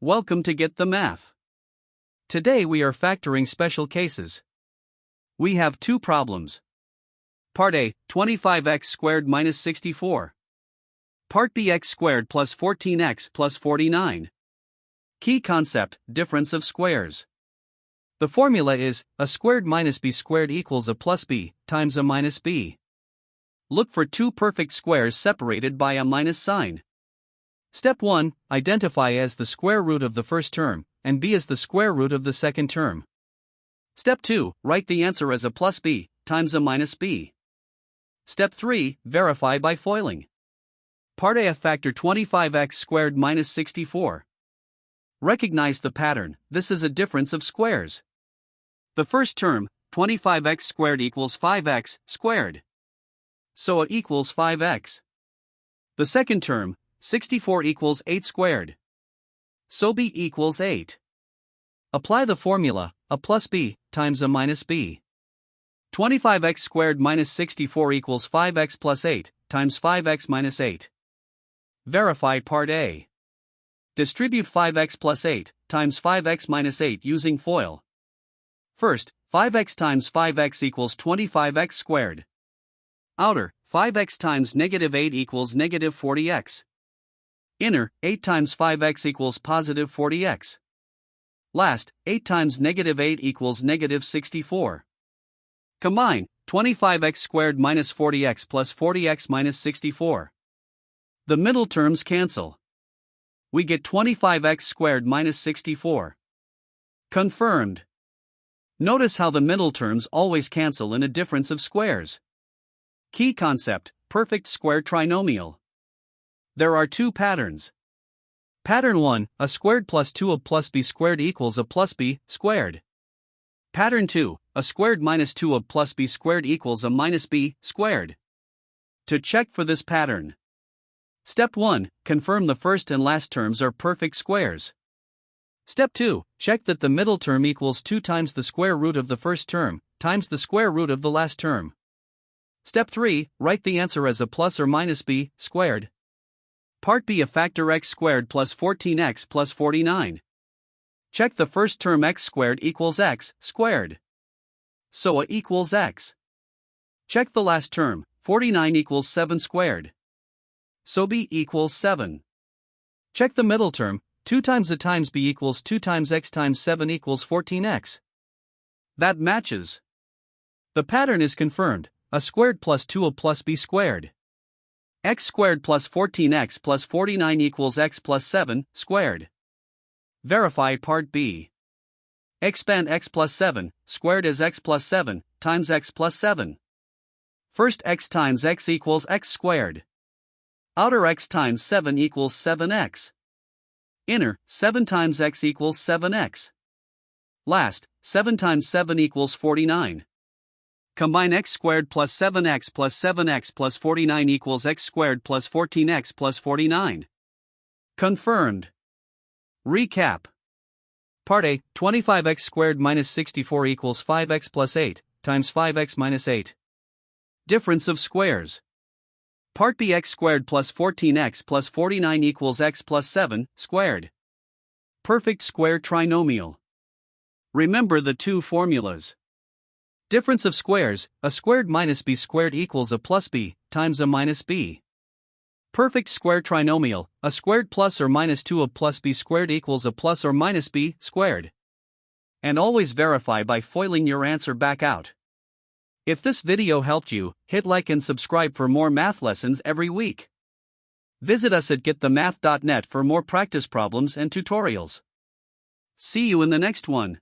Welcome to Get the Math. Today we are factoring special cases. We have two problems. Part A, 25x squared minus 64. Part B, x squared plus 14x plus 49. Key concept, difference of squares. The formula is, a squared minus b squared equals a plus b times a minus b. Look for two perfect squares separated by a minus sign. Step 1, identify as the square root of the first term, and b as the square root of the second term. Step 2, write the answer as a plus b times a minus b. Step 3, verify by FOILing. Part A, factor 25x squared minus 64. Recognize the pattern, this is a difference of squares. The first term, 25x squared equals 5x squared. So a equals 5x. The second term, 64 equals 8 squared. So b equals 8. Apply the formula, a plus b times a minus b. 25x squared minus 64 equals 5x plus 8 times 5x minus 8. Verify part A. Distribute 5x plus 8 times 5x minus 8 using FOIL. First, 5x times 5x equals 25x squared. Outer, 5x times negative 8 equals negative 40x. Inner, 8 times 5x equals positive 40x. Last, 8 times negative 8 equals negative 64. Combine, 25x squared minus 40x plus 40x minus 64. The middle terms cancel. We get 25x squared minus 64. Confirmed. Notice how the middle terms always cancel in a difference of squares. Key concept, perfect square trinomial. There are two patterns. Pattern 1, a squared plus 2 of plus b squared equals a plus b squared. Pattern 2, a squared minus 2 of plus b squared equals a minus b squared. To check for this pattern. Step 1, confirm the first and last terms are perfect squares. Step 2, check that the middle term equals 2 times the square root of the first term, times the square root of the last term. Step 3, write the answer as a plus or minus b squared. Part B, a factor x squared plus 14x plus 49. Check the first term x squared equals x squared. So a equals x. Check the last term, 49 equals 7 squared. So b equals 7. Check the middle term, 2 times a times b equals 2 times x times 7 equals 14x. That matches. The pattern is confirmed, a squared plus 2 of plus b squared. X squared plus 14x plus 49 equals x plus 7 squared. Verify part B. Expand x plus 7 squared as x plus 7 times x plus 7. First x times x equals x squared. Outer x times 7 equals 7x. Inner, 7 times x equals 7x. Last, 7 times 7 equals 49. Combine x squared plus 7x plus 49 equals x squared plus 14x plus 49. Confirmed. Recap. Part A, 25x squared minus 64 equals 5x plus 8 times 5x minus 8. Difference of squares. Part B, x squared plus 14x plus 49 equals x plus 7 squared. Perfect square trinomial. Remember the two formulas. Difference of squares, a squared minus b squared equals a plus b times a minus b. Perfect square trinomial, a squared plus or minus 2 of plus b squared equals a plus or minus b squared. And always verify by FOILing your answer back out. If this video helped you, hit like and subscribe for more math lessons every week. Visit us at getthemath.net for more practice problems and tutorials. See you in the next one.